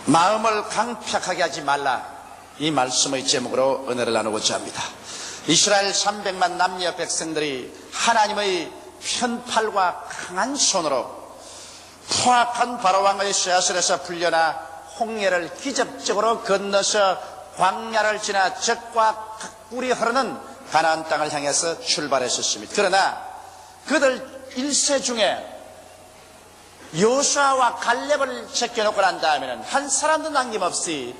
마음을 강팍하게 하지 말라, 이 말씀의 제목으로 은혜를 나누고자 합니다. 이스라엘 300만 남녀 백성들이 하나님의 편팔과 강한 손으로 포악한 바로왕의 쇠하슬에서 풀려나 홍해를 기적적으로 건너서 광야를 지나 적과 꿀이 흐르는 가나안 땅을 향해서 출발했었습니다. 그러나 그들 일세 중에 여호수아와 갈렙을 제껴놓고 난 다음에는 한 사람도 남김없이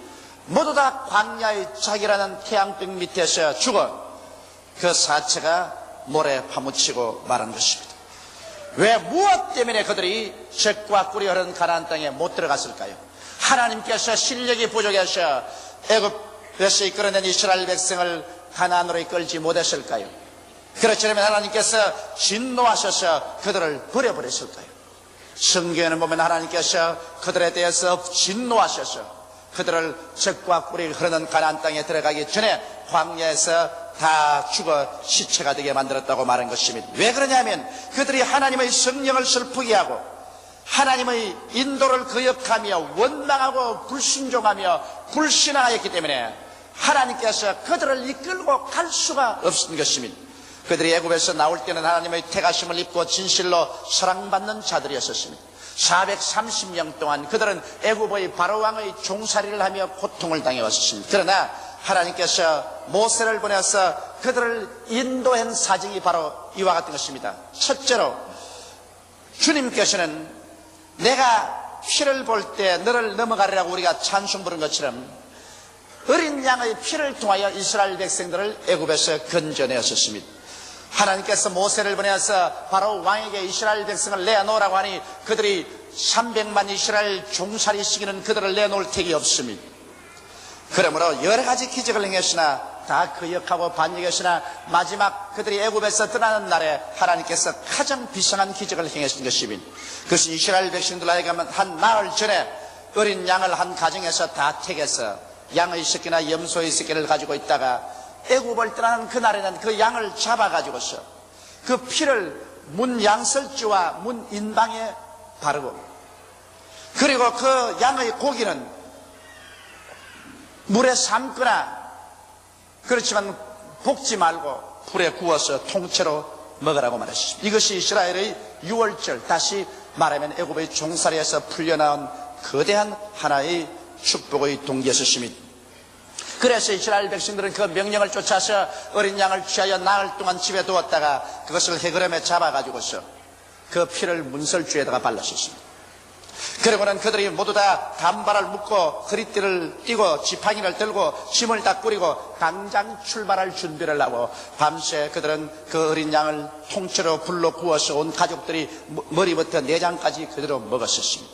모두 다 광야의 자기라는 태양빛 밑에서 죽어 그 사체가 모래에 파묻히고 말한 것입니다. 왜, 무엇 때문에 그들이 적과 꿀이 흐르는 가나안 땅에 못 들어갔을까요? 하나님께서 실력이 부족해서 애굽에서 이끌어낸 이스라엘 백성을 가나안으로 이끌지 못했을까요? 그렇지라면 하나님께서 진노하셔서 그들을 버려버렸을까요? 성경에는 보면 하나님께서 그들에 대해서 진노하셔서 그들을 적과 꿀이 흐르는 가나안 땅에 들어가기 전에 광야에서 다 죽어 시체가 되게 만들었다고 말한 것입니다. 왜 그러냐면 그들이 하나님의 성령을 슬프게 하고 하나님의 인도를 거역하며 원망하고 불순종하며 불신앙하였기 때문에 하나님께서 그들을 이끌고 갈 수가 없었던 것입니다. 그들이 애굽에서 나올 때는 하나님의 택하심을 입고 진실로 사랑받는 자들이었습니다. 430년 동안 그들은 애굽의 바로왕의 종살이를 하며 고통을 당해왔습니다. 그러나 하나님께서 모세를 보내서 그들을 인도한 사정이 바로 이와 같은 것입니다. 첫째로 주님께서는 내가 피를 볼 때 너를 넘어가리라고 우리가 찬송 부른 것처럼 어린 양의 피를 통하여 이스라엘 백성들을 애굽에서 건져내었습니다. 하나님께서 모세를 보내서 바로 왕에게 이스라엘 백성을 내놓으라고 하니 그들이 300만 이스라엘 종살이 시키는 그들을 내놓을 택이 없습니다. 그러므로 여러 가지 기적을 행했으나 다 거역하고 반역했으나 마지막 그들이 애굽에서 떠나는 날에 하나님께서 가장 비상한 기적을 행하신 것입니다. 그것은 이스라엘 백성들 하여금 한 나흘 전에 어린 양을 한 가정에서 다 택해서 양의 새끼나 염소의 새끼를 가지고 있다가 애굽을 떠나는 그날에는 그 양을 잡아가지고서 그 피를 문 양설주와 문 인방에 바르고 그리고 그 양의 고기는 물에 삶거나 그렇지만 볶지 말고 불에 구워서 통째로 먹으라고 말했습니다. 이것이 이스라엘의 유월절, 다시 말하면 애굽의 종살이에서 풀려나온 거대한 하나의 축복의 동기였습니다. 그래서 이스라엘 백성들은 그 명령을 쫓아서 어린 양을 취하여 나흘 동안 집에 두었다가 그것을 해그름에 잡아가지고서 그 피를 문설주에다가 발랐었습니다. 그리고는 그들이 모두 다 단발을 묶고 허리띠를 띠고 지팡이를 들고 짐을 다 꾸리고 당장 출발할 준비를 하고 밤새 그들은 그 어린 양을 통째로 불로 구워서 온 가족들이 머리부터 내장까지 그대로 먹었었습니다.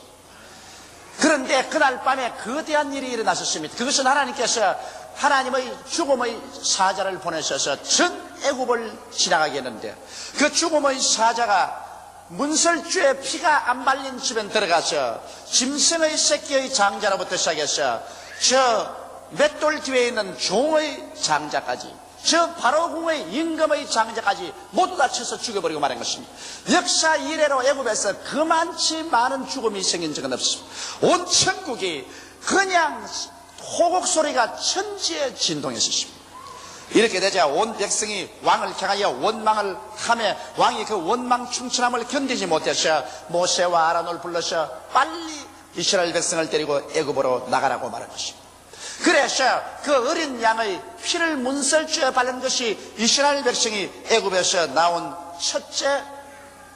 그런데 그날 밤에 거대한 일이 일어났었습니다. 그것은 하나님께서 하나님의 죽음의 사자를 보내셔서 전 애굽을 지나가게 했는데 그 죽음의 사자가 문설주에 피가 안 발린 집에 들어가서 짐승의 새끼의 장자로부터 시작해서 저 맷돌 뒤에 있는 종의 장자까지 저 바로궁의 임금의 장자까지 모두 다 쳐서 죽여버리고 말한 것입니다. 역사 이래로 애굽에서 그만치 많은 죽음이 생긴 적은 없습니다. 온 천국이 그냥 호곡 소리가 천지에 진동했습니다. 이렇게 되자 온 백성이 왕을 향하여 원망을 하며 왕이 그 원망 충천함을 견디지 못해서 모세와 아론을 불러서 빨리 이스라엘 백성을 데리고 애굽으로 나가라고 말한 것입니다. 그래서 그 어린 양의 피를 문설주에 바른 것이 이스라엘 백성이 애굽에서 나온 첫째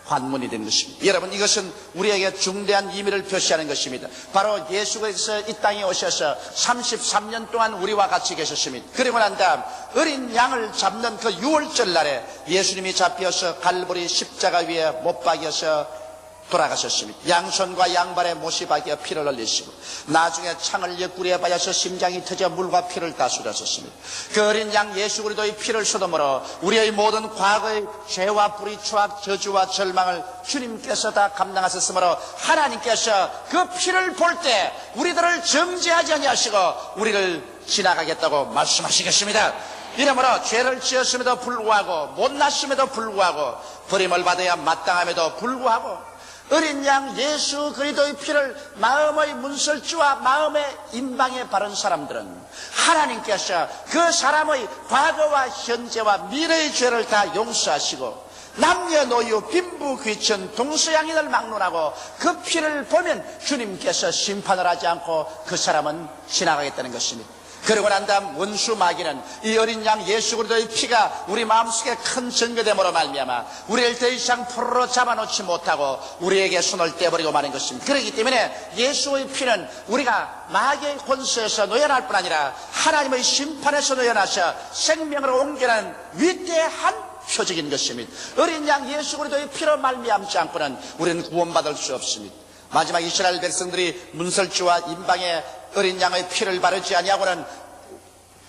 관문이 된 것입니다. 여러분, 이것은 우리에게 중대한 의미를 표시하는 것입니다. 바로 예수께서 이 땅에 오셔서 33년 동안 우리와 같이 계셨습니다. 그리고 난 다음 어린 양을 잡는 그 유월절 날에 예수님이 잡혀서 갈보리 십자가 위에 못 박여서 돌아가셨습니다. 양손과 양발에 못이 박여 피를 흘리시고 나중에 창을 옆구리에 박여서 심장이 터져 물과 피를 다 쏟았었습니다. 그 어린 양 예수 그리스도의 피를 쏟음으로 우리의 모든 과거의 죄와 불의, 추악, 저주와 절망을 주님께서 다 감당하셨으므로 하나님께서 그 피를 볼 때 우리들을 정죄하지 아니하시고 우리를 지나가겠다고 말씀하시겠습니다. 이러므로 죄를 지었음에도 불구하고 못났음에도 불구하고 버림을 받아야 마땅함에도 불구하고 어린 양 예수 그리스도의 피를 마음의 문설주와 마음의 임방에 바른 사람들은 하나님께서 그 사람의 과거와 현재와 미래의 죄를 다 용서하시고 남녀노유 빈부귀천 동서양인을 막론하고 그 피를 보면 주님께서 심판을 하지 않고 그 사람은 지나가겠다는 것입니다. 그러고 난 다음 원수 마귀는 이 어린 양 예수 그리스도의 피가 우리 마음속에 큰 증거됨으로 말미암아 우리를 더 이상 포로로 잡아놓지 못하고 우리에게 손을 떼버리고 마는 것입니다. 그렇기 때문에 예수의 피는 우리가 마귀의 권세에서 노연할 뿐 아니라 하나님의 심판에서 노연하셔 생명으로 옮겨가는 위대한 표적인 것입니다. 어린 양 예수 그리스도의 피로 말미암지 않고는 우리는 구원받을 수 없습니다. 마지막 이스라엘 백성들이 문설주와 임방에 어린 양의 피를 바르지 아니하고는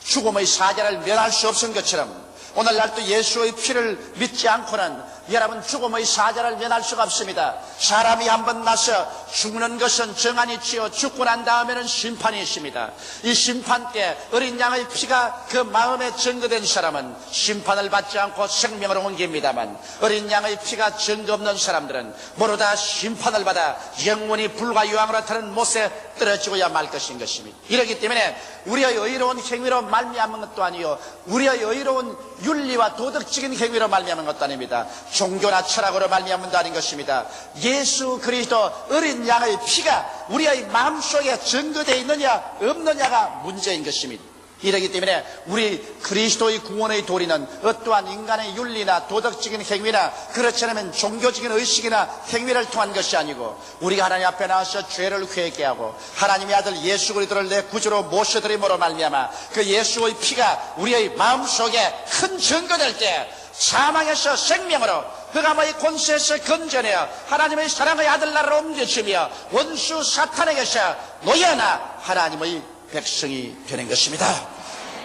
죽음의 사자를 면할 수 없은 것처럼 오늘날도 예수의 피를 믿지 않고는 여러분 죽음의 사자를 면할 수가 없습니다. 사람이 한번 나서 죽는 것은 정한이지요. 죽고 난 다음에는 심판이 있습니다. 이 심판 때 어린 양의 피가 그 마음에 증거된 사람은 심판을 받지 않고 생명으로 옮깁니다만 어린 양의 피가 증거 없는 사람들은 모두 심판을 받아 영원히 불과 유황으로 타는 못에 떨어지고야 말 것인 것입니다. 이렇기 때문에 우리의 의로운 행위로 말미암은 것도 아니요 우리의 의로운 윤리와 도덕적인 행위로 말미암은 것도 아닙니다. 종교나 철학으로 말미암은 것도 아닌 것입니다. 예수 그리스도 어린 양의 피가 우리의 마음속에 증거되어 있느냐 없느냐가 문제인 것입니다. 이러기 때문에 우리 그리스도의 구원의 도리는 어떠한 인간의 윤리나 도덕적인 행위나 그렇지 않으면 종교적인 의식이나 행위를 통한 것이 아니고 우리가 하나님 앞에 나와서 죄를 회개하고 하나님의 아들 예수 그리스도를 내 구주로 모셔드림으로 말미암아 그 예수의 피가 우리의 마음속에 큰 증거될 때 사망에서 생명으로 흑암의 권세에서 건져내어 하나님의 사랑의 아들 나라로 옮겨주며 원수 사탄에게서 노여나 하나님의 백성이 되는 것입니다.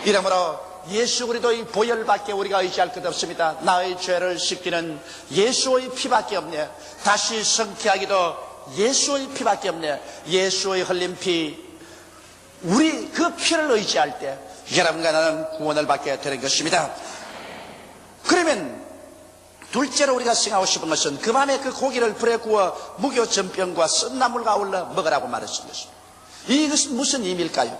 이러므로 예수 그리스도의 보혈밖에 우리가 의지할 것 없습니다. 나의 죄를 씻기는 예수의 피밖에 없네. 다시 성취하기도 예수의 피밖에 없네. 예수의 흘린 피, 우리 그 피를 의지할 때 여러분과 나는 구원을 받게 되는 것입니다. 그러면 둘째로 우리가 생각하고 싶은 것은 그 밤에 그 고기를 불에 구워 무교 전병과 쓴나물과 어울러 먹으라고 말하신 것입니다. 이것은 무슨 의미일까요?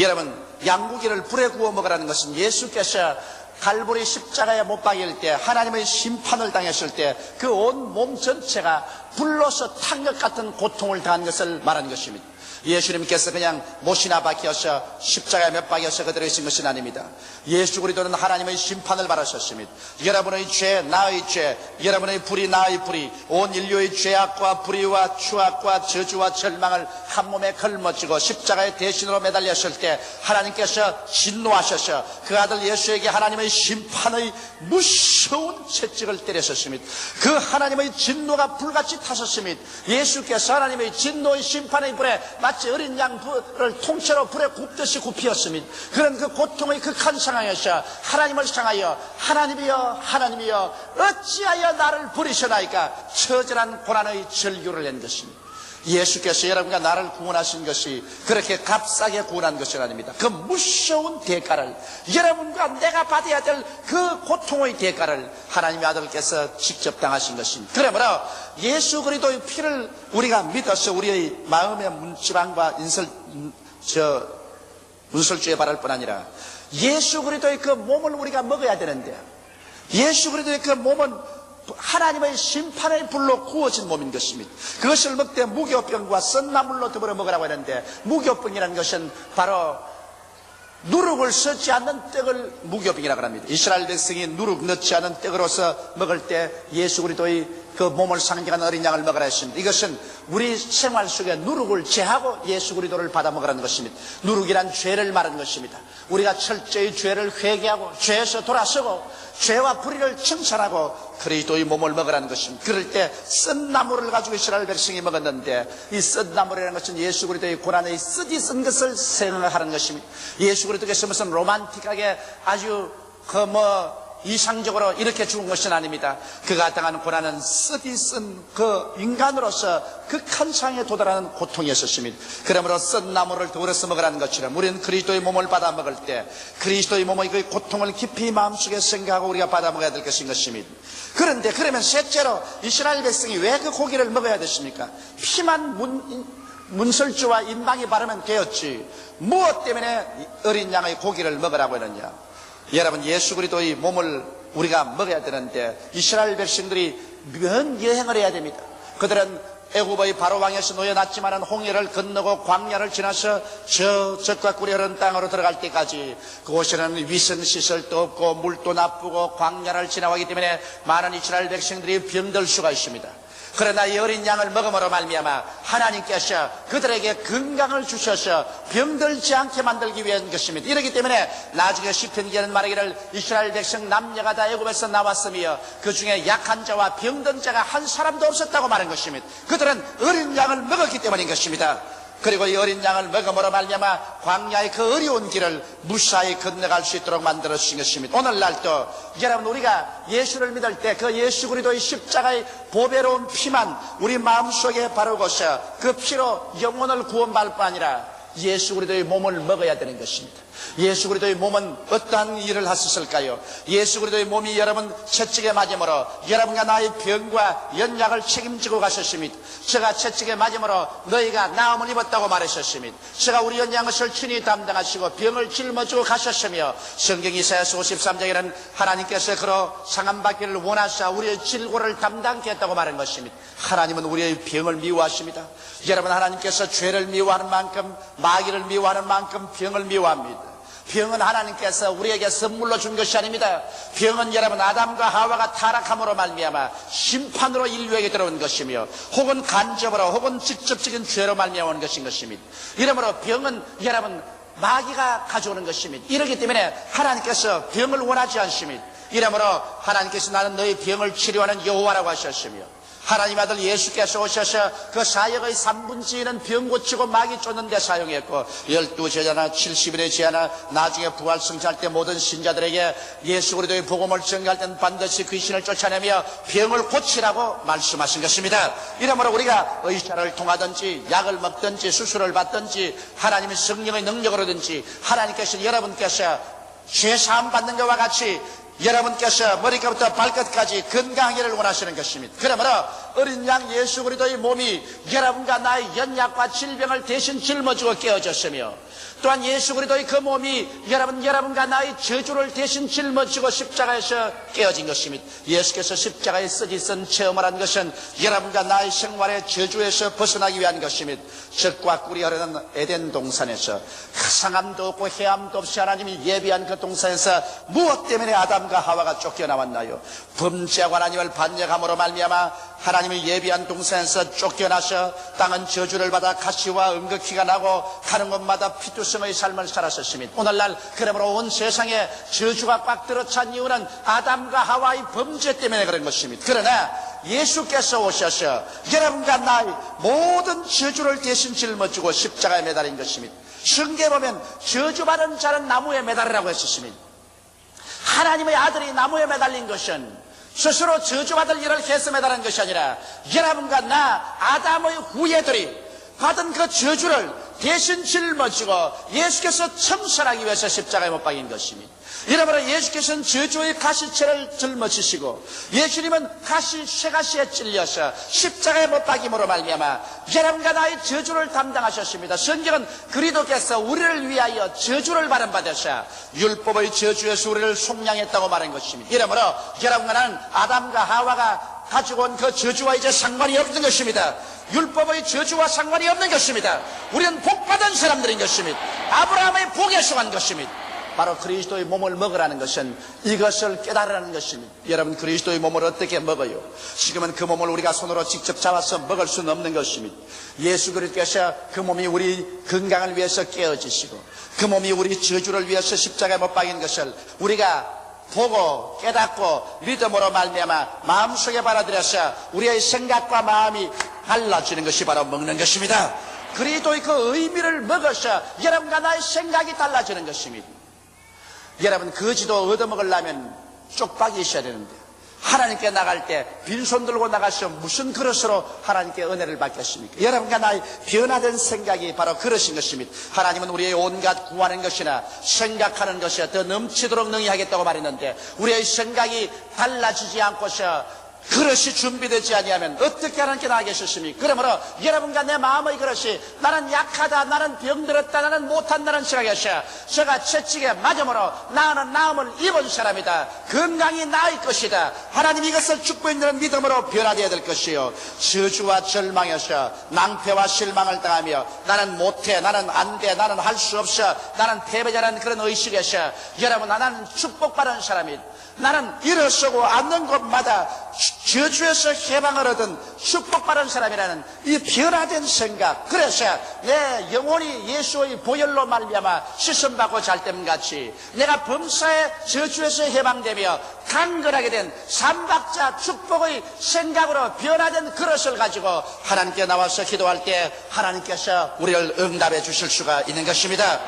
여러분 양고기를 불에 구워 먹으라는 것은 예수께서 갈보리 십자가에 못 박일 때 하나님의 심판을 당했을 때 그 온 몸 전체가 불로서 탄 것 같은 고통을 당한 것을 말하는 것입니다. 예수님께서 그냥 못이나 박혀서 십자가에 못 박혀서 그대로 있은 것은 아닙니다. 예수 그리스도는 하나님의 심판을 받으셨습니다. 여러분의 죄, 나의 죄, 여러분의 불의, 나의 불의, 온 인류의 죄악과 불의와 추악과 저주와 절망을 한 몸에 걸머쥐고 십자가의 대신으로 매달렸을 때 하나님께서 진노하셔서 그 아들 예수에게 하나님의 심판의 무서운 채찍을 때렸었습니다. 그 하나님의 진노가 불같이 타셨습니다. 예수께서 하나님의 진노의 심판의 불에 마치 어린 양을 통째로 불에 굽듯이 굽히었습니다. 그런 그 고통의 극한 상황에서 하나님을 향하여 하나님이여 하나님이여 어찌하여 나를 버리셨나이까 처절한 고난의 절규를 낸 것입니다. 예수께서 여러분과 나를 구원하신 것이 그렇게 값싸게 구원한 것이 아닙니다. 그 무서운 대가를 여러분과 내가 받아야 될 그 고통의 대가를 하나님의 아들께서 직접 당하신 것입니다. 그러므로 예수 그리스도의 피를 우리가 믿어서 우리의 마음의 문지방과 문설주에 바를 뿐 아니라 예수 그리스도의 그 몸을 우리가 먹어야 되는데 예수 그리스도의 그 몸은 하나님의 심판의 불로 구워진 몸인 것입니다. 그것을 먹되 무교병과 썬나물로 더불어 먹으라고 하는데 무교병이라는 것은 바로 누룩을 섞지 않는 떡을 무교병이라고 합니다. 이스라엘 백성이 누룩 넣지 않은 떡으로서 먹을 때 예수 그리스도의 그 몸을 상징하는 어린 양을 먹으라 했습니다. 이것은 우리 생활 속에 누룩을 제하고 예수 그리스도를 받아 먹으라는 것입니다. 누룩이란 죄를 말하는 것입니다. 우리가 철저히 죄를 회개하고 죄에서 돌아서고 죄와 불의를 청산하고 그리스도의 몸을 먹으라는 것입니다. 그럴 때 쓴나물을 가지고 이스라엘 백성이 먹었는데 이 쓴나물이라는 것은 예수 그리스도의 고난의 쓰디 쓴 것을 생각하는 것입니다. 예수 그리스도께서 무슨 로man틱하게 아주 이상적으로 이렇게 죽은 것은 아닙니다. 그가 당한 고난은 쓰디 쓴 그 인간으로서 극한 상에 도달하는 고통이었습니다. 그러므로 쓴 나무를 더불어서 먹으라는 것처럼 우리는 그리스도의 몸을 받아 먹을 때 그리스도의 몸의 그 고통을 깊이 마음속에 생각하고 우리가 받아 먹어야 될 것인 것입니다. 그런데 그러면 셋째로 이스라엘 백성이 왜 그 고기를 먹어야 됐습니까? 피만 문설주와 인방이 바르면 되었지 무엇 때문에 어린 양의 고기를 먹으라고 했느냐? 여러분, 예수 그리스도의 몸을 우리가 먹어야 되는데 이스라엘 백성들이 먼 여행을 해야 됩니다. 그들은 애굽의 바로 왕에서 놓여놨지만 홍해를 건너고 광야를 지나서 저 적과 꿀이 흐르는 땅으로 들어갈 때까지 그곳에는 위생시설도 없고 물도 나쁘고 광야를 지나가기 때문에 많은 이스라엘 백성들이 병들 수가 있습니다. 그러나 이 어린 양을 먹음으로 말미암아 하나님께서 그들에게 건강을 주셔서 병들지 않게 만들기 위한 것입니다. 이렇기 때문에 나중에 시편기에는 말하기를 이스라엘 백성 남녀가 다 애굽에서 나왔으며 그 중에 약한 자와 병든 자가 한 사람도 없었다고 말한 것입니다. 그들은 어린 양을 먹었기 때문인 것입니다. 그리고 이 어린 양을 먹음으로 말미암아 광야의 그 어려운 길을 무사히 건너갈 수 있도록 만들어 주신 것입니다. 오늘날도 여러분, 우리가 예수를 믿을 때 그 예수 그리스도의 십자가의 보배로운 피만 우리 마음속에 바르고서 그 피로 영혼을 구원받을 뿐 아니라 예수 그리스도의 몸을 먹어야 되는 것입니다. 예수 그리스도의 몸은 어떠한 일을 하셨을까요? 예수 그리스도의 몸이 여러분 채찍에 맞음으로 여러분과 나의 병과 연약을 책임지고 가셨습니다. 제가 채찍에 맞음으로 너희가 나음을 입었다고 말하셨습니다. 제가 우리 연약한 것을 친히 담당하시고 병을 짊어지고 가셨으며 성경 이사야서 53장에는 하나님께서 그로 상함받기를 원하사 우리의 질고를 담당케 했다고 말한 것입니다. 하나님은 우리의 병을 미워하십니다. 여러분, 하나님께서 죄를 미워하는 만큼 마귀를 미워하는 만큼 병을 미워합니다. 병은 하나님께서 우리에게 선물로 준 것이 아닙니다. 병은 여러분 아담과 하와가 타락함으로 말미암아 심판으로 인류에게 들어온 것이며 혹은 간접으로 혹은 직접적인 죄로 말미암아 온 것인 것입니다. 이러므로 병은 여러분 마귀가 가져오는 것입니다. 이렇기 때문에 하나님께서 병을 원하지 않습니다. 이러므로 하나님께서 나는 너희 병을 치료하는 여호와라고 하셨으며 하나님 아들 예수께서 오셔서 그 사역의 3분의 2는 병 고치고 마귀 쫓는 데 사용했고 12제자나 70일의 제자나 나중에 부활 승천할 때 모든 신자들에게 예수 그리스도의 복음을 전가할 때는 반드시 귀신을 쫓아내며 병을 고치라고 말씀하신 것입니다. 이러므로 우리가 의사를 통하든지 약을 먹든지 수술을 받든지 하나님의 성령의 능력으로든지 하나님께서 여러분께서 죄사함 받는 것과 같이 여러분께서 머리끝부터 발끝까지 건강하기를 원하시는 것입니다. 그러므로 어린 양 예수 그리스도의 몸이 여러분과 나의 연약과 질병을 대신 짊어지고 깨어졌으며 또한 예수 그리스도의 그 몸이 여러분과 나의 저주를 대신 짊어지고 십자가에서 깨어진 것입니다. 예수께서 십자가에 쓰디쓴 체험을 한 것은 여러분과 나의 생활의 저주에서 벗어나기 위한 것입니다. 젖과 꿀이 흐르는 에덴 동산에서 상함도 없고 해함도 없이 하나님이 예비한 그 동산에서 무엇 때문에 아담과 하와가 쫓겨나왔나요? 범죄하고 하나님을 반역함으로 말미암아 하나님이 예비한 동산에서 쫓겨나서 땅은 저주를 받아 가시와 음극기가 나고 가는 곳마다 피투성의 삶을 살았었습니다. 오늘날 그러므로 온 세상에 저주가 꽉 들어찬 이유는 아담과 하와의 범죄 때문에 그런 것입니다. 그러나 예수께서 오셔서 여러분과 나의 모든 저주를 대신 짊어지고 십자가에 매달린 것입니다. 성경에 보면 저주받은 자는 나무에 매달으라고 했었습니다. 하나님의 아들이 나무에 매달린 것은 스스로 저주받을 일을 해서 매달은 것이 아니라 여러분과 나 아담의 후예들이 받은 그 저주를 대신 짊어지고 예수께서 청산하기 위해서 십자가에 못 박인 것입니다. 이러므로 예수께서는 저주의 가시체를 짊어지시고 예수님은 쇠가시에 찔려서 십자가에 못 박임으로 말미암아 여러분과 나의 저주를 담당하셨습니다. 성경은 그리스도께서 우리를 위하여 저주를 받으셔 율법의 저주에서 우리를 속량했다고 말한 것입니다. 이러므로 여러분과 나는 아담과 하와가 가지고 온 그 저주와 이제 상관이 없는 것입니다. 율법의 저주와 상관이 없는 것입니다. 우리는 복받은 사람들인 것입니다. 아브라함의 복에 속한 것입니다. 바로 그리스도의 몸을 먹으라는 것은 이것을 깨달으라는 것입니다. 여러분, 그리스도의 몸을 어떻게 먹어요? 지금은 그 몸을 우리가 손으로 직접 잡아서 먹을 수는 없는 것입니다. 예수 그리스도께서 그 몸이 우리 건강을 위해서 깨어지시고 그 몸이 우리 저주를 위해서 십자가에 못 박인 것을 우리가 보고 깨닫고 믿음으로 말미암아 마음속에 받아들여서 우리의 생각과 마음이 달라지는 것이 바로 먹는 것입니다. 그리스도의 그 의미를 먹어서 여러분과 나의 생각이 달라지는 것입니다. 여러분, 거지도 얻어먹으려면 쪽박이 있어야 되는데 하나님께 나갈 때 빈손 들고 나가시면 무슨 그릇으로 하나님께 은혜를 받겠습니까? 여러분과 나의 변화된 생각이 바로 그릇인 것입니다. 하나님은 우리의 온갖 구하는 것이나 생각하는 것이 더 넘치도록 능히 하겠다고 말했는데 우리의 생각이 달라지지 않고서 그릇이 준비되지 아니하면 어떻게 하나님께 나아가셨습니까? 그러므로 여러분과 내 마음의 그릇이 나는 약하다, 나는 병들었다, 나는 못한다는 생각이었어요. 제가 채찍에 맞음으로 나는 나음을 입은 사람이다. 건강이 나의 것이다. 하나님 이것을 축복인들은 믿음으로 변화되어야 될 것이요. 저주와 절망에서 낭패와 실망을 당하며 나는 못해, 나는 안 돼, 나는 할 수 없어, 나는 패배자라는 그런 의식에서 여러분 나는 축복받은 사람이 나는 일어서고 앉는 곳마다 저주에서 해방을 얻은 축복받은 사람이라는 이 변화된 생각, 그래서 내 영혼이 예수의 보혈로 말미암아 씻음받고 잘됨같이 내가 범사의 저주에서 해방되며 강건하게 된 삼박자 축복의 생각으로 변화된 그릇을 가지고 하나님께 나와서 기도할 때 하나님께서 우리를 응답해 주실 수가 있는 것입니다.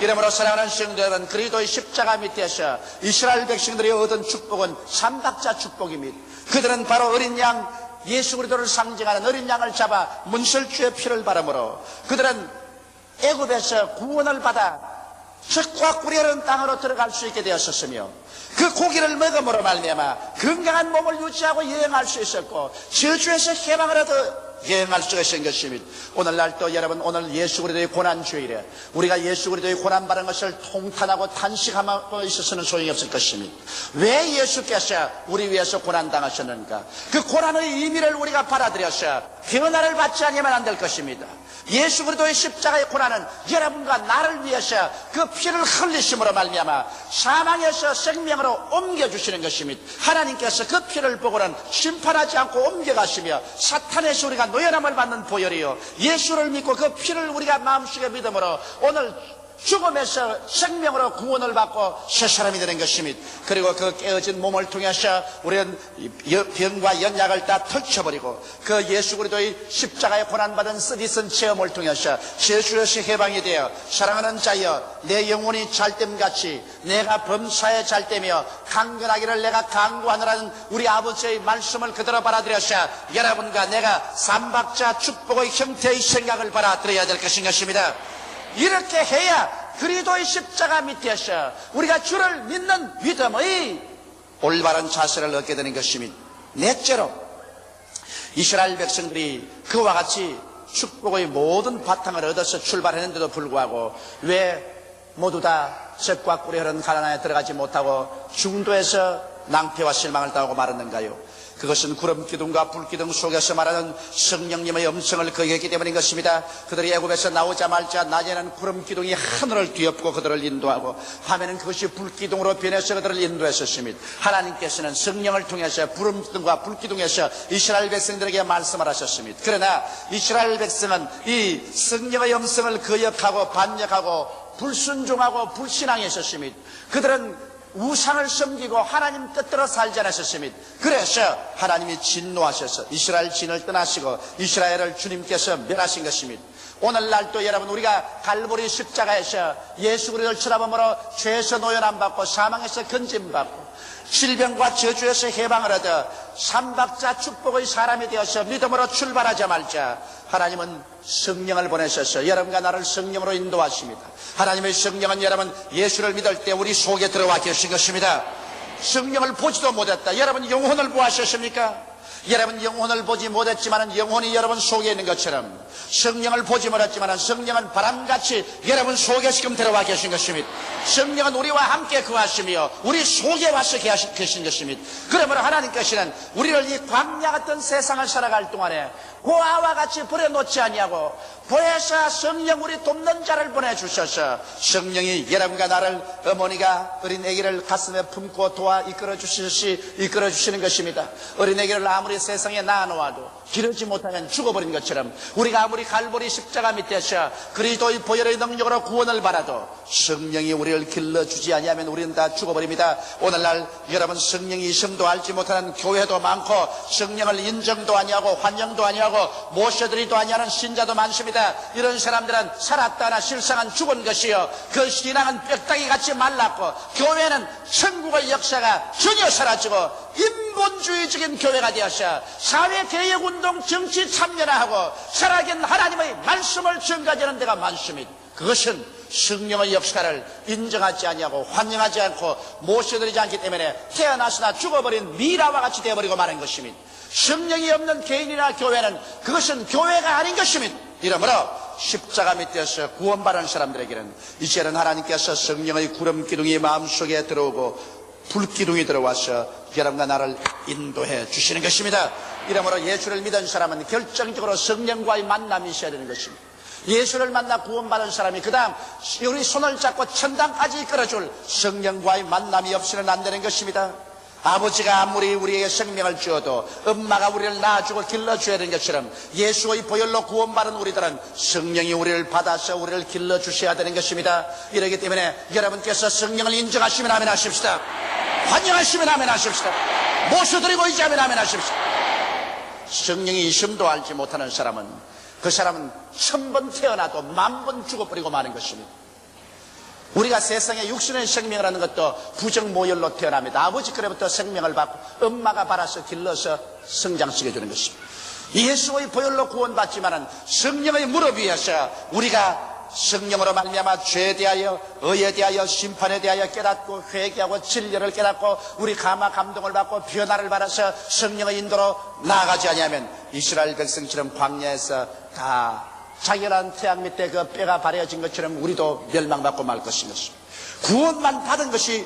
이러므로 사랑하는 성도 여러분, 그리스도의 십자가 밑에서 이스라엘 백성들이 얻은 축복은 삼박자 축복입니다. 그들은 바로 어린 양 예수 그리스도를 상징하는 어린 양을 잡아 문설주의 피를 바르므로 그들은 애굽에서 구원을 받아 젖과 꿀이 흐르는 땅으로 들어갈 수 있게 되었었으며 그 고기를 먹음으로 말미암아 건강한 몸을 유지하고 여행할 수 있었고 저주에서 해방을 얻어 여행할 수가 있는 것입니다. 오늘날 또 여러분, 오늘 예수 그리스도의 고난주일에 우리가 예수 그리스도의 고난받은 것을 통탄하고 탄식하고 있어서는 소용이 없을 것입니다. 왜 예수께서 우리 위해서 고난당하셨는가? 그 고난의 의미를 우리가 받아들여서 변화를 받지 않으면 안 될 것입니다. 예수 그리스도의 십자가의 고난은 여러분과 나를 위해서 그 피를 흘리심으로 말미암아 사망에서 생명으로 옮겨주시는 것입니다. 하나님께서 그 피를 보고는 심판하지 않고 옮겨가시며 사탄에서 우리가 노연함을 받는 보혈이요 예수를 믿고 그 피를 우리가 마음속에 믿음으로 오늘 죽음에서 생명으로 구원을 받고 새 사람이 되는 것입니다. 그리고 그 깨어진 몸을 통해서 우리는 병과 연약을 다 털쳐버리고 그 예수 그리스도의 십자가에 고난받은 쓰디쓴 체험을 통해서 저주에서 해방이 되어 사랑하는 자여 내 영혼이 잘됨같이 내가 범사에 잘되며 강건하기를 내가 강구하노라는 우리 아버지의 말씀을 그대로 받아들여서 여러분과 내가 삼박자 축복의 형태의 생각을 받아들여야 될 것입니다. 이렇게 해야 그리스도의 십자가 밑에서 우리가 주를 믿는 믿음의 올바른 자세를 얻게 되는 것입니다. 넷째로 이스라엘 백성들이 그와 같이 축복의 모든 바탕을 얻어서 출발했는데도 불구하고 왜 모두 다 젖과 꿀이 흐르는 가나안에 들어가지 못하고 중도에서 낭패와 실망을 당하고 말았는가요? 그것은 구름기둥과 불기둥 속에서 말하는 성령님의 음성을 거역했기 때문인 것입니다. 그들이 애굽에서 나오자마자 낮에는 구름기둥이 하늘을 뒤엎고 그들을 인도하고 밤에는 그것이 불기둥으로 변해서 그들을 인도했었습니다. 하나님께서는 성령을 통해서 구름기둥과 불기둥에서 이스라엘 백성들에게 말씀을 하셨습니다. 그러나 이스라엘 백성은 이 성령의 음성을 거역하고 반역하고 불순종하고 불신앙했었습니다. 그들은 우상을 섬기고 하나님 뜻대로 살지 않았었습니다. 그래서 하나님이 진노하셔서 이스라엘 진을 떠나시고 이스라엘을 주님께서 멸하신 것입니다. 오늘날도 여러분 우리가 갈보리 십자가에서 예수 그리스도를 쳐다보므로 죄에서 노연함 받고 사망에서 건짐받고 질병과 저주에서 해방을 얻어 삼박자 축복의 사람이 되어서 믿음으로 출발하자마자 하나님은 성령을 보내셔서 여러분과 나를 성령으로 인도하십니다. 하나님의 성령은 여러분 예수를 믿을 때 우리 속에 들어와 계신 것입니다. 성령을 보지도 못했다. 여러분 영혼을 보았셨습니까? 여러분 영혼을 보지 못했지만 영혼이 여러분 속에 있는 것처럼 성령을 보지 못했지만 성령은 바람같이 여러분 속에 지금 들어와 계신 것입니다. 성령은 우리와 함께 거하시며 우리 속에 와서 계신 것입니다. 그러므로 하나님께서는 우리를 이 광야 같은 세상을 살아갈 동안에 고아와 같이 버려놓지 아니하고 보혜사 성령 우리 돕는 자를 보내주셔서 성령이 여러분과 나를 어머니가 어린 아기를 가슴에 품고 도와 이끌어주시는 것입니다. 어린 아기를 아무리 세상에 나아놓아도 기르지 못하면 죽어버린 것처럼 우리가 아무리 갈보리 십자가 밑에서 그리스도의 보혈의 능력으로 구원을 받아도 성령이 우리를 길러주지 아니하면 우리는 다 죽어버립니다. 오늘날 여러분 성령이 있음도 알지 못하는 교회도 많고 성령을 인정도 아니하고 환영도 아니하고 모셔드리도 아니하는 신자도 많습니다. 이런 사람들은 살았다나 실상은 죽은 것이요 그 신앙은 뼈다귀 같이 말랐고 교회는 천국의 역사가 전혀 사라지고 인본주의적인 교회가 되어서 사회개혁운동 정치 참여나 하고 살아계신 하나님의 말씀을 전가하는 데가 많습니다. 그것은 성령의 역사를 인정하지 아니하고 환영하지 않고 모셔드리지 않기 때문에 태어나서나 죽어버린 미라와 같이 되어버리고 마는 것입니다. 성령이 없는 개인이나 교회는 그것은 교회가 아닌 것입니다. 이러므로 십자가 밑에서 구원받은 사람들에게는 이제는 하나님께서 성령의 구름기둥이 마음속에 들어오고 불기둥이 들어와서 여러분과 나를 인도해 주시는 것입니다. 이러므로 예수를 믿은 사람은 결정적으로 성령과의 만남이 있어야 되는 것입니다. 예수를 만나 구원받은 사람이 그 다음 우리 손을 잡고 천당까지 이끌어줄 성령과의 만남이 없이는 안 되는 것입니다. 아버지가 아무리 우리에게 생명을 주어도 엄마가 우리를 낳아주고 길러줘야 되는 것처럼 예수의 보혈로 구원받은 우리들은 성령이 우리를 받아서 우리를 길러주셔야 되는 것입니다. 이러기 때문에 여러분께서 성령을 인정하시면 아멘 하십시다. 환영하시면 아멘 하십시다. 모셔드리고 이자면 아멘 하십시다. 성령이 있음도 알지 못하는 사람은 그 사람은 1000번 태어나도 10,000번 죽어버리고 마는 것입니다. 우리가 세상에 육신의 생명을 하는 것도 부정모혈로 태어납니다. 아버지 그래부터 생명을 받고 엄마가 받아서 길러서 성장시켜주는 것입니다. 예수의 보혈로 구원받지만은 성령의 무릎 위에서 우리가 성령으로 말미암아 죄에 대하여 의에 대하여 심판에 대하여 깨닫고 회개하고 진리를 깨닫고 우리 감화 감동을 받고 변화를 받아서 성령의 인도로 나아가지 아니하면 이스라엘 백성처럼 광야에서 다 자결한 태양 밑에 그 뼈가 바래진 것처럼 우리도 멸망받고 말 것입니다. 구원만 받은 것이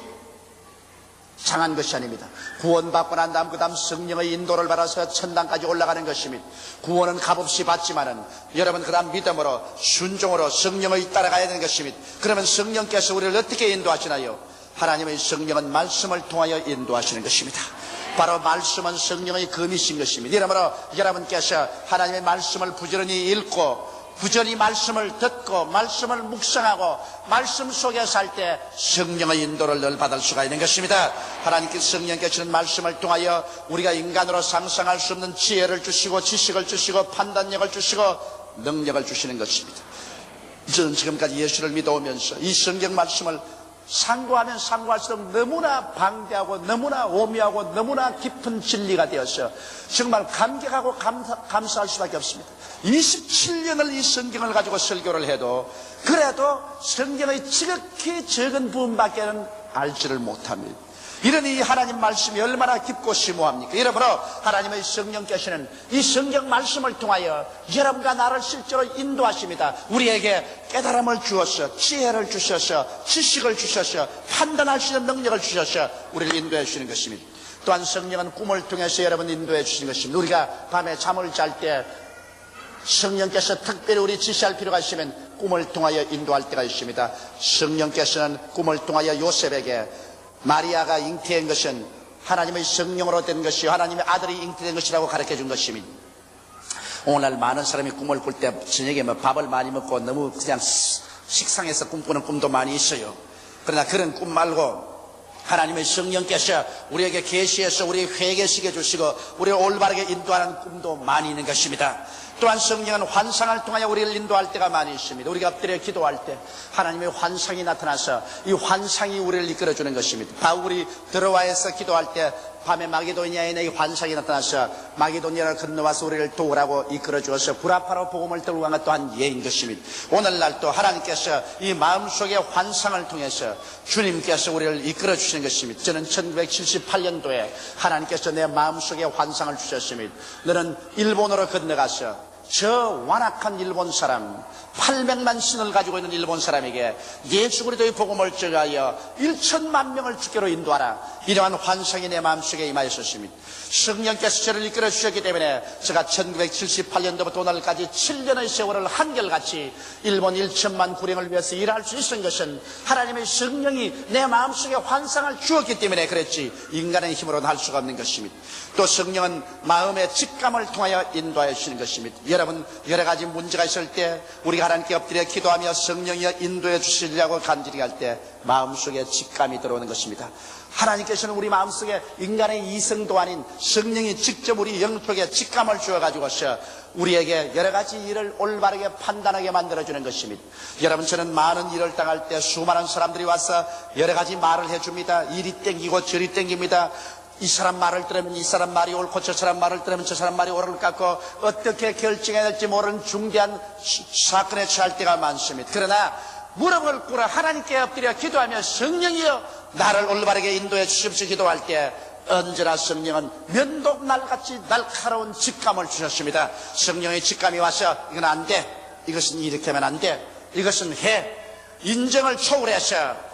장한 것이 아닙니다. 구원받고 난 다음 그 다음 성령의 인도를 받아서 천당까지 올라가는 것입니다. 구원은 값없이 받지만은 여러분 그 다음 믿음으로 순종으로 성령의 따라가야 되는 것입니다. 그러면 성령께서 우리를 어떻게 인도하시나요? 하나님의 성령은 말씀을 통하여 인도하시는 것입니다. 바로 말씀은 성령의 검이신 것입니다. 이러므로 여러분께서 하나님의 말씀을 부지런히 읽고 부지런히 말씀을 듣고 말씀을 묵상하고 말씀 속에 살 때 성령의 인도를 늘 받을 수가 있는 것입니다. 하나님께서 성령께서는 말씀을 통하여 우리가 인간으로 상상할 수 없는 지혜를 주시고 지식을 주시고 판단력을 주시고 능력을 주시는 것입니다. 저는 지금까지 예수를 믿어오면서 이 성경 말씀을 상고하면 상고할수록 너무나 방대하고 너무나 오묘하고 너무나 깊은 진리가 되어서 정말 감격하고 감사할 수밖에 없습니다. 27년을 이 성경을 가지고 설교를 해도 그래도 성경의 지극히 적은 부분밖에는 알지를 못합니다. 이러니 하나님 말씀이 얼마나 깊고 심오합니까? 여러분으로 하나님의 성령께서는 이 성경 말씀을 통하여 여러분과 나를 실제로 인도하십니다. 우리에게 깨달음을 주어서 지혜를 주셔서 지식을 주셔서 판단할 수 있는 능력을 주셔서 우리를 인도해 주시는 것입니다. 또한 성령은 꿈을 통해서 여러분 인도해 주시는 것입니다. 우리가 밤에 잠을 잘 때 성령께서 특별히 우리 지시할 필요가 있으면 꿈을 통하여 인도할 때가 있습니다. 성령께서는 꿈을 통하여 요셉에게 마리아가 잉태한 것은 하나님의 성령으로 된 것이요 하나님의 아들이 잉태된 것이라고 가르쳐 준 것입니다. 오늘날 많은 사람이 꿈을 꿀 때 저녁에 밥을 많이 먹고 너무 그냥 식상해서 꿈꾸는 꿈도 많이 있어요. 그러나 그런 꿈 말고 하나님의 성령께서 우리에게 계시해서 우리 회개시켜 주시고 우리를 올바르게 인도하는 꿈도 많이 있는 것입니다. 또한 성령은 환상을 통하여 우리를 인도할 때가 많이 있습니다. 우리가 엎드려 기도할 때 하나님의 환상이 나타나서 이 환상이 우리를 이끌어주는 것입니다. 바울이 드로아에서 기도할 때 밤에 마게도니아에 환상이 나타나서 마게도니아를 건너와서 우리를 도우라고 이끌어주어서 구라파로 복음을 들고 간 것 또한 예인 것입니다. 오늘날 또 하나님께서 이 마음속의 환상을 통해서 주님께서 우리를 이끌어주시는 것입니다. 저는 1978년도에 하나님께서 내 마음속에 환상을 주셨습니다. 너는 일본으로 건너가서 저 완악한 일본 사람 800만 신을 가지고 있는 일본 사람에게 예수 그리스도의 복음을 전하여 1천만 명을 주께로 인도하라. 이러한 환상이 내 마음속에 임하였습니다. 성령께서 저를 이끌어 주셨기 때문에 제가 1978년도부터 오늘까지 7년의 세월을 한결같이 일본 1천만 구령을 위해서 일할 수 있은 것은 하나님의 성령이 내 마음속에 환상을 주었기 때문에 그랬지 인간의 힘으로는 할 수가 없는 것입니다. 또 성령은 마음의 직감을 통하여 인도하여 주시는 것입니다. 여러분 여러 가지 문제가 있을 때 우리가 하나님께 엎드려 기도하며 성령이 인도해 주시려고 간절히 할 때 마음속에 직감이 들어오는 것입니다. 하나님께서는 우리 마음속에 인간의 이성도 아닌 성령이 직접 우리 영속에 직감을 주어가지고서 우리에게 여러 가지 일을 올바르게 판단하게 만들어주는 것입니다. 여러분 저는 많은 일을 당할 때 수많은 사람들이 와서 여러 가지 말을 해줍니다. 이리 땡기고 저리 땡깁니다. 이 사람 말을 들으면 이 사람 말이 옳고 저 사람 말을 들으면 저 사람 말이 옳을 것 같고 어떻게 결정해야 될지 모르는 중대한 사건에 처할 때가 많습니다. 그러나 무릎을 꿇어 하나님께 엎드려 기도하며 성령이여 나를 올바르게 인도해 주십시오 기도할 때 언제나 성령은 면도날같이 날카로운 직감을 주셨습니다. 성령의 직감이 와서 이건 안 돼, 이것은 이렇게 하면 안 돼, 이것은 해, 인정을 초월해서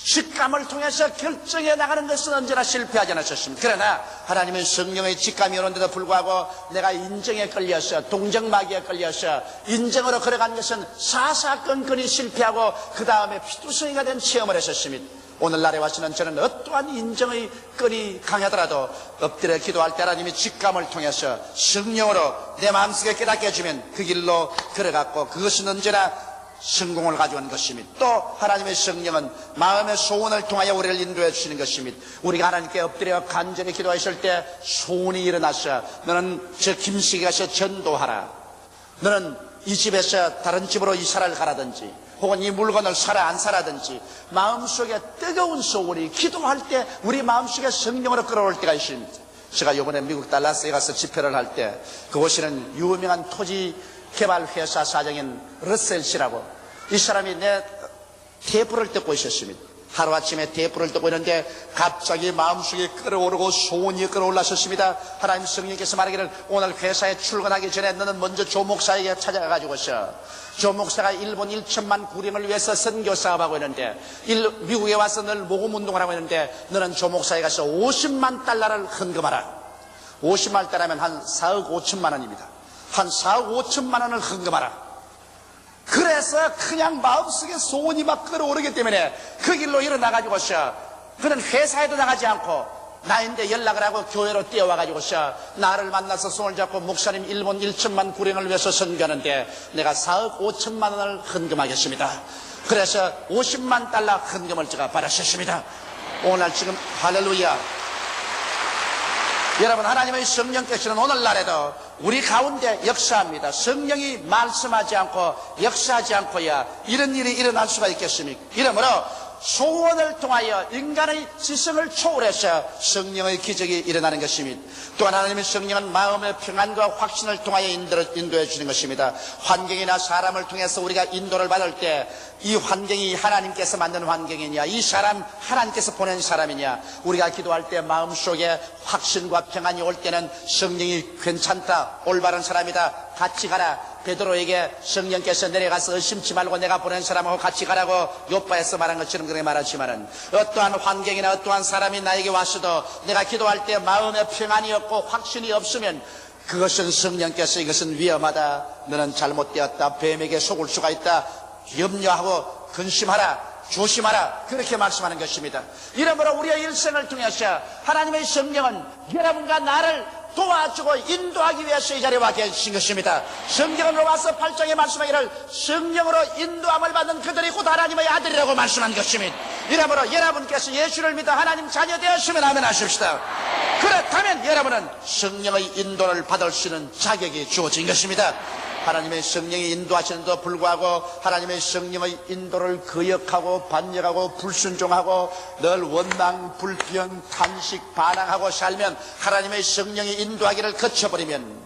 직감을 통해서 결정해 나가는 것은 언제나 실패하지 않으셨습니다. 그러나 하나님은 성령의 직감이 오는데도 불구하고 내가 인정에 끌려서 동정마귀에 끌려서 인정으로 걸어간 것은 사사건건이 실패하고 그 다음에 피투성이가 된 체험을 했었습니다. 오늘날에 와서는 저는 어떠한 인정의 끈이 강하더라도 엎드려 기도할 때 하나님이 직감을 통해서 성령으로 내 마음속에 깨닫게 해주면 그 길로 걸어갔고 그것은 언제나 성공을 가져온 것입니다. 또 하나님의 성령은 마음의 소원을 통하여 우리를 인도해 주시는 것입니다. 우리가 하나님께 엎드려 간절히 기도했을 때 소원이 일어나서 너는 저 김씨에 가서 전도하라, 너는 이 집에서 다른 집으로 이사를 가라든지 혹은 이 물건을 사라 안 사라든지 마음속에 뜨거운 소원이 기도할 때 우리 마음속에 성령으로 끌어올 때가 있습니다. 제가 이번에 미국 달라스에 가서 집회를 할 때 그곳에는 유명한 토지 개발 회사 사장인 러셀 씨라고 이 사람이 내 테이프를 뜯고 있었습니다. 하루아침에 테이프를 뜯고 있는데 갑자기 마음속에 끌어오르고 소원이 끌어올랐었습니다. 하나님 성령께서 말하기를 오늘 회사에 출근하기 전에 너는 먼저 조 목사에게 찾아가가지고서 조 목사가 일본 1천만 구령을 위해서 선교 사업하고 있는데 미국에 와서 늘 모금운동을 하고 있는데 너는 조 목사에 가서 50만 달러를 헌금하라. 50만 달러면 한 4억 5천만 원입니다. 한 4억 5천만 원을 헌금하라. 그래서 그냥 마음속에 소원이 막 끌어오르기 때문에 그 길로 일어나가지고서 그는 회사에도 나가지 않고 나인데 연락을 하고 교회로 뛰어와가지고서 나를 만나서 손을 잡고 목사님 일본 1천만 구령을 위해서 선교하는데 내가 4억 5천만 원을 헌금하겠습니다. 그래서 50만 달러 헌금을 제가 받았었습니다. 오늘 지금 할렐루야. 여러분 하나님의 성령께서는 오늘날에도 우리 가운데 역사합니다. 성령이 말씀하지 않고 역사하지 않고야 이런 일이 일어날 수가 있겠습니까? 이러므로 소원을 통하여 인간의 지성을 초월해서 성령의 기적이 일어나는 것입니다. 또한 하나님의 성령은 마음의 평안과 확신을 통하여 인도해 주는 것입니다. 환경이나 사람을 통해서 우리가 인도를 받을 때 이 환경이 하나님께서 만든 환경이냐, 이 사람 하나님께서 보낸 사람이냐, 우리가 기도할 때 마음속에 확신과 평안이 올 때는 성령이 괜찮다, 올바른 사람이다, 같이 가라. 베드로에게 성령께서 내려가서 의심치 말고 내가 보낸 사람하고 같이 가라고 요파에서 말한 것처럼 그렇게 말하지만은 어떠한 환경이나 어떠한 사람이 나에게 왔어도 내가 기도할 때 마음에 평안이 없고 확신이 없으면 그것은 성령께서 이것은 위험하다, 너는 잘못되었다, 뱀에게 속을 수가 있다, 염려하고 근심하라, 조심하라, 그렇게 말씀하는 것입니다. 이러므로 우리의 일생을 통해서 하나님의 성령은 여러분과 나를 도와주고 인도하기 위해서 이 자리에 와 계신 것입니다. 성경으로 와서 8장에 말씀하기를 성령으로 인도함을 받는 그들이 곧 하나님의 아들이라고 말씀한 것입니다. 이러므로 여러분께서 예수를 믿어 하나님 자녀 되었으면 아멘 하십시다. 그렇다면 여러분은 성령의 인도를 받을 수 있는 자격이 주어진 것입니다. 하나님의 성령이 인도하시는데도 불구하고 하나님의 성령의 인도를 거역하고 반역하고 불순종하고 늘 원망, 불평, 탄식, 반항하고 살면 하나님의 성령이 인도하기를 거쳐버리면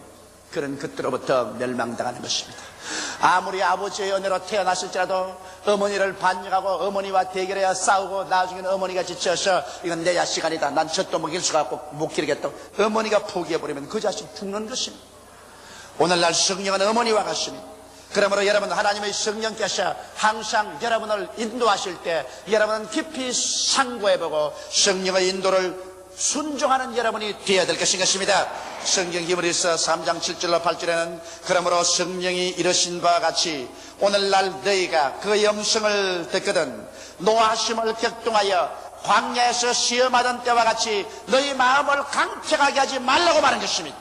그런 그때로부터 멸망당하는 것입니다. 아무리 아버지의 은혜로 태어났을지라도 어머니를 반역하고 어머니와 대결해야 싸우고 나중에는 어머니가 지쳐서 이건 내 자식 아니다, 난 젖도 먹일 수가 없고 못 기르겠다, 어머니가 포기해버리면 그 자식 죽는 것입니다. 오늘날 성령은 어머니와 같습니다. 그러므로 여러분 하나님의 성령께서 항상 여러분을 인도하실 때 여러분은 깊이 상고해보고 성령의 인도를 순종하는 여러분이 되어야 될 것입니다. 성경 히브리서 3장 7절로 8절에는 그러므로 성령이 이르신 바와 같이 오늘날 너희가 그 영성을 듣거든 노하심을 격동하여 광야에서 시험하던 때와 같이 너희 마음을 강팍하게 하지 말라고 말한 것입니다.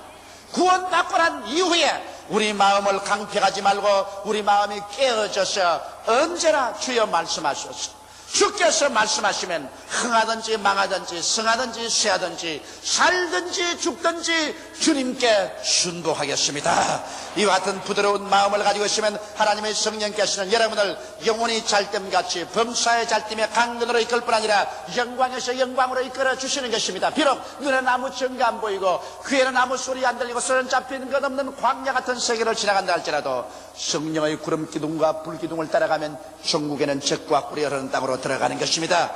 구원받고 난 이후에 우리 마음을 강팍하지 말고 우리 마음이 깨어져서 언제나 주여 말씀하소서. 주께서 말씀하시면 흥하든지 망하든지 성하든지 쇠하든지 살든지 죽든지 주님께 순복하겠습니다. 이와 같은 부드러운 마음을 가지고 있으면 하나님의 성령께서는 여러분을 영혼이 잘됨같이 범사의 잘됨의 강건으로 이끌 뿐 아니라 영광에서 영광으로 이끌어 주시는 것입니다. 비록 눈에는 아무 증거 안 보이고 귀에는 아무 소리 안 들리고 손은 잡히는 것 없는 광야 같은 세계를 지나간다 할지라도 성령의 구름 기둥과 불 기둥을 따라가면 천국에는 젖과 꿀이 흐르는 땅으로 들어가는 것입니다.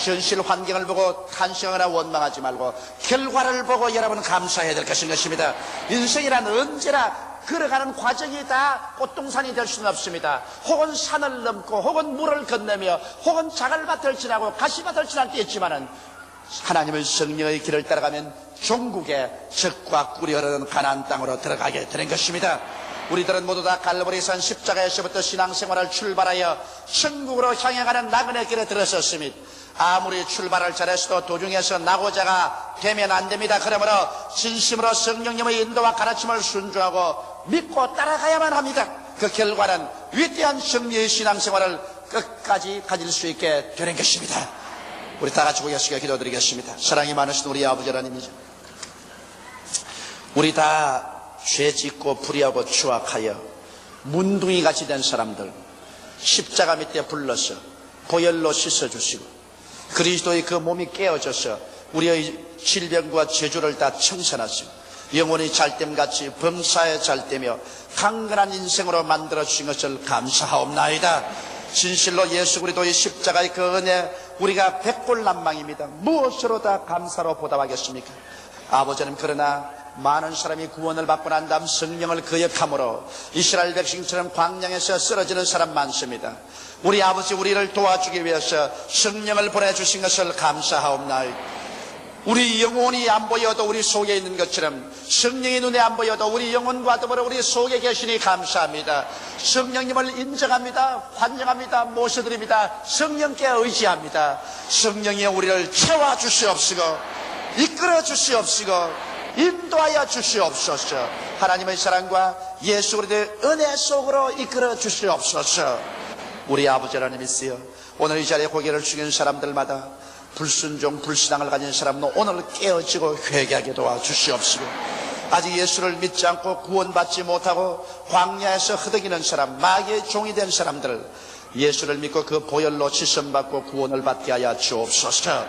현실 환경을 보고 탄식하거나 원망하지 말고 결과를 보고 여러분 감사해야 될 것입니다. 인생이란 언제나 걸어가는 과정이 다 꽃동산이 될 수는 없습니다. 혹은 산을 넘고 혹은 물을 건너며 혹은 자갈밭을 지나고 가시밭을 지날 때 있지만은 하나님의 성령의 길을 따라가면 종국에 젖과 꿀이 흐르는 가나안 땅으로 들어가게 되는 것입니다. 우리들은 모두 다 갈보리산 십자가에서부터 신앙생활을 출발하여 천국으로 향해가는 나그네 길에 들어섰습니다. 아무리 출발을 잘했어도 도중에서 낙오자가 되면 안 됩니다. 그러므로 진심으로 성령님의 인도와 가르침을 순종하고 믿고 따라가야만 합니다. 그 결과는 위대한 승리의 신앙생활을 끝까지 가질 수 있게 되는 것입니다. 우리 다 같이 고개숙여 기도드리겠습니다. 사랑이 많으신 우리 아버지 하나님이죠. 우리 다 죄 짓고 불의하고 추악하여 문둥이같이 된 사람들 십자가 밑에 불러서 보혈로 씻어주시고 그리스도의 그 몸이 깨어져서 우리의 질병과 저주를 다 청산하시고 영혼이 잘됨같이 범사에 잘되며 강건한 인생으로 만들어주신 것을 감사하옵나이다. 진실로 예수 그리스도의 십자가의 그 은혜 우리가 백골난망입니다. 무엇으로 다 감사로 보답하겠습니까? 아버지는 그러나 많은 사람이 구원을 받고 난 다음 성령을 거역함으로 이스라엘 백성처럼 광야에서 쓰러지는 사람 많습니다. 우리 아버지 우리를 도와주기 위해서 성령을 보내주신 것을 감사하옵나이다. 우리 영혼이 안 보여도 우리 속에 있는 것처럼 성령의 눈에 안 보여도 우리 영혼과 더불어 우리 속에 계시니 감사합니다. 성령님을 인정합니다. 환영합니다. 모셔드립니다. 성령께 의지합니다. 성령이 우리를 채워주시옵시고 이끌어 주시옵시고 인도하여 주시옵소서. 하나님의 사랑과 예수 그리스도의 은혜 속으로 이끌어 주시옵소서. 우리 아버지 하나님 있어요. 오늘 이 자리에 고개를 숙인 사람들마다 불순종 불신앙을 가진 사람은 오늘 깨어지고 회개하게 도와주시옵시고 아직 예수를 믿지 않고 구원받지 못하고 광야에서 흐득이는 사람 마귀의 종이 된 사람들 예수를 믿고 그 보혈로 지선받고 구원을 받게 하여 주옵소서.